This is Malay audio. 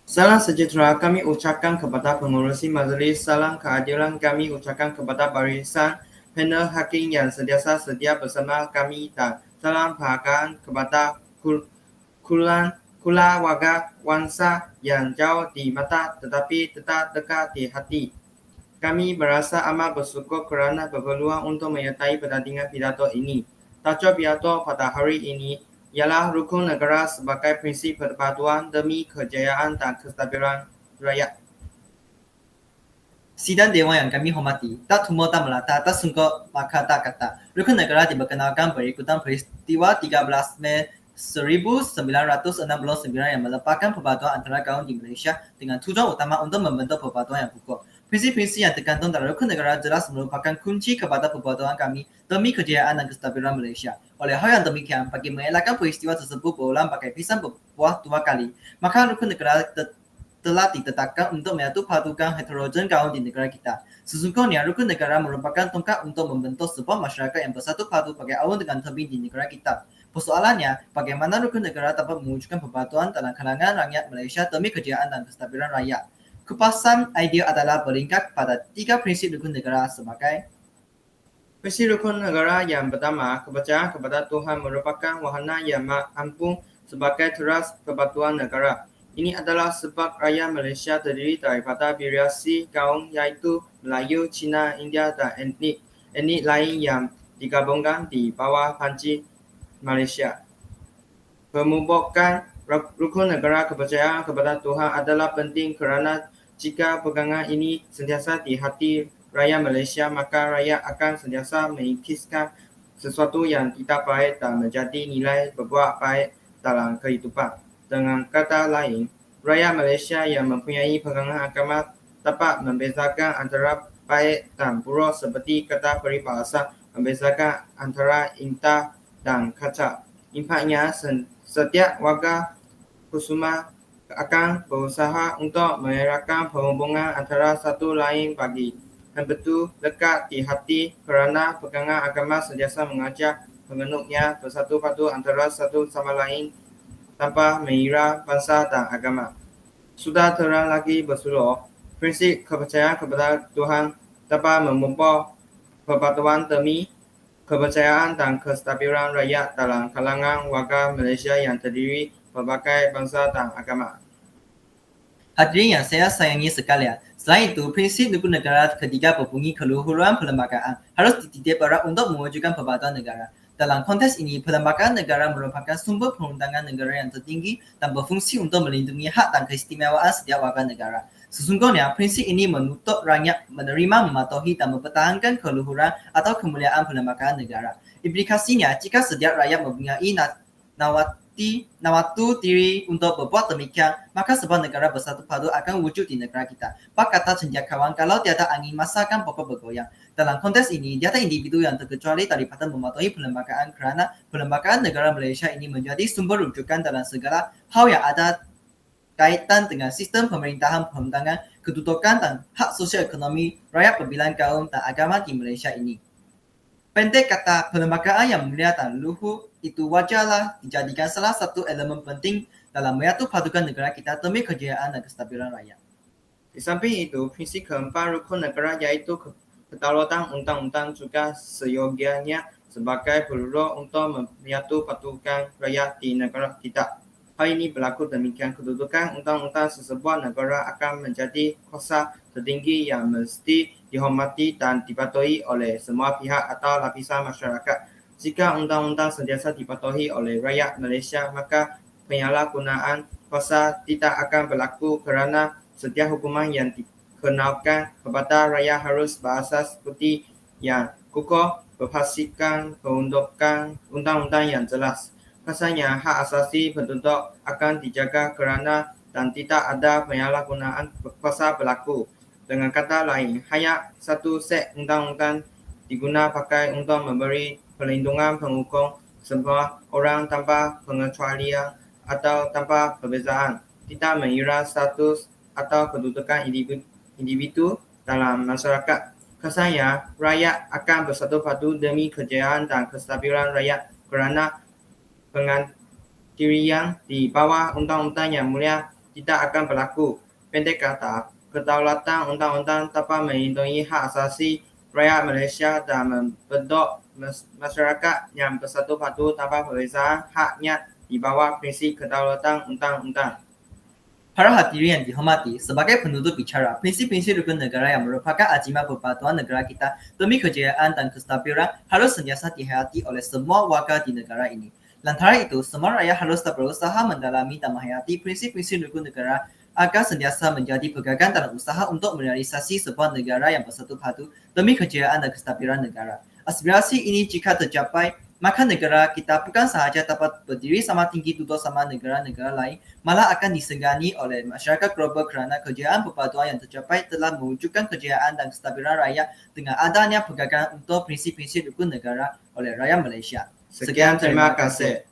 Salam sejahtera kami ucapkan kepada pengurusi majlis, salam keadilan kami ucapkan kepada barisan panel hakim yang sentiasa sedia bersama kami dan salam penghargaan kepada keluarga bangsa yang jauh di mata tetapi tetap dekat di hati. Kami merasa amat bersyukur kerana berpeluang untuk menyertai pertandingan pidato ini. Tajuk pidato pada hari ini ialah rukun negara sebagai prinsip persatuan demi kejayaan dan kestabilan rakyat. Sidang Dewan yang kami hormati, tak tumbuh tak melata, tak sungguh maka tak kata. Rukun negara diperkenalkan berikutan peristiwa 13 Mei 1969 yang melepaskan perbatuan antara kaum di Malaysia dengan tujuan utama untuk membentuk perbatuan yang kukuh. Prinsip-prinsip yang tergantung dalam rukun negara jelas merupakan kunci kepada perbatuan kami demi kejayaan dan kestabilan Malaysia. Oleh hal yang demikian, bagi mengelakkan peristiwa tersebut berulang pakai pisang berbuah 2 kali, maka rukun negara telah ditetapkan untuk menyatu padukan heterogen kaum di negara kita. Sesungguhnya, rukun negara merupakan tongkat untuk membentuk sebuah masyarakat yang bersatu padu pakai awal dengan tebing di negara kita. Persoalannya, bagaimana rukun negara dapat mewujudkan perbatuan dalam kalangan rakyat Malaysia demi kejayaan dan kestabilan rakyat. Kupasan idea adalah berlingkar pada 3 prinsip rukun negara sebagai Prinsip rukun negara yang pertama, kepercayaan kepada Tuhan merupakan wahana yang ampuh sebagai teras perbatuan negara. Ini adalah sebab rakyat Malaysia terdiri daripada variasi kaum iaitu Melayu, Cina, India dan etnik lain yang digabungkan di bawah panji Malaysia. Pemubukan rukun negara kepercayaan kepada Tuhan adalah penting kerana jika pegangan ini sentiasa di hati rakyat Malaysia, maka rakyat akan sentiasa mengikiskan sesuatu yang tidak baik dan menjadi nilai berbuat baik dalam kehidupan. Dengan kata lain, rakyat Malaysia yang mempunyai pegangan agama dapat membezakan antara baik dan buruk seperti kata peribahasa membezakan antara intah dan kaca. Impaknya, setiap warga Kusuma akan berusaha untuk mengeratkan perhubungan antara satu lain bagi betul lekat di hati kerana pegangan agama sentiasa mengajak penganutnya bersatu padu antara satu sama lain tanpa mengira bangsa dan agama. Sudah terang lagi bersuluh, prinsip kepercayaan kepada Tuhan dapat memupuk perbatuan demi kepercayaan dan kestabilan rakyat dalam kalangan warga Malaysia yang terdiri berbagai bangsa dan agama. hadirin yang saya sayangi sekalian. Selain itu, prinsip rukun negara ketiga berbunyi keluhuran perlembagaan harus dititik berat untuk mewujudkan perbatuan negara. Dalam konteks ini, perlembagaan negara merupakan sumber perundangan negara yang tertinggi dan berfungsi untuk melindungi hak dan keistimewaan setiap warga negara. Sesungguhnya, prinsip ini menuntut rakyat menerima, mematuhi dan mempertahankan keluhuran atau kemuliaan perlembagaan negara. Implikasinya, jika setiap rakyat mempunyai nawatu diri untuk berbuat demikian, maka sebuah negara bersatu padu akan wujud di negara kita. Pak kata cendekiawan, kalau tiada angin, masa akan pokok bergoyang. Dalam konteks ini, tiada individu yang terkecuali daripada mematuhi perlembagaan kerana perlembagaan negara Malaysia ini menjadi sumber rujukan dalam segala hal yang ada kaitan dengan sistem pemerintahan, perundangan, kedudukan dan hak sosial ekonomi rakyat berbilang kaum dan agama di Malaysia ini. Pendek kata, perlembagaan yang mulia dan luhur itu wajarlah dijadikan salah satu elemen penting dalam menyatu padukan negara kita demi kejayaan dan kestabilan rakyat. Di samping itu, prinsip keempat rukun negara iaitu kedaulatan undang-undang juga seyogianya sebagai peluru untuk menyatu padukan rakyat di negara kita. Hal ini berlaku demikian kedudukan undang-undang sesebuah negara akan menjadi kuasa tertinggi yang mesti dihormati dan dipatuhi oleh semua pihak atau lapisan masyarakat. Jika undang-undang sentiasa dipatuhi oleh rakyat Malaysia, maka penyalahgunaan kuasa tidak akan berlaku kerana setiap hukuman yang dikenakan kepada rakyat harus berasas bukti yang kukuh, berpastikan peruntukan undang-undang yang jelas. Rasanya hak asasi penduduk akan dijaga kerana dan tidak ada penyalahgunaan kuasa berlaku. Dengan kata lain, hanya satu set undang-undang digunakan pakai untuk memberi perlindungan penghukum semua orang tanpa pengecualian atau tanpa perbezaan, tidak mengira status atau kedudukan individu dalam masyarakat. Kesannya, rakyat akan bersatu padu demi kejayaan dan kestabilan rakyat kerana pengandirian di bawah undang-undang yang mulia tidak akan berlaku. Pendek kata, kedaulatan undang-undang dapat melindungi hak asasi rakyat Malaysia dan membentuk masyarakat yang bersatu padu tanpa perbezaan haknya di bawah prinsip kedaulatan undang-undang. Para hadirin yang dihormati, sebagai penutup bicara, prinsip-prinsip rukun negara yang merupakan azimat persatuan negara kita demi kejayaan dan kestabilan harus sentiasa dihayati oleh semua warga di negara ini. Lantaran itu, semua rakyat harus berusaha mendalami dan menghayati prinsip-prinsip rukun negara agar sentiasa menjadi pegangan dalam usaha untuk merealisasi sebuah negara yang bersatu padu demi kejayaan dan kestabilan negara. Aspirasi ini jika tercapai, maka negara kita bukan sahaja dapat berdiri sama tinggi duduk sama negara-negara lain, malah akan disegani oleh masyarakat global kerana kejayaan persatuan yang tercapai telah mewujudkan kejayaan dan kestabilan rakyat dengan adanya pegangan untuk prinsip-prinsip rukun negara oleh rakyat Malaysia. Sekian, terima kasih.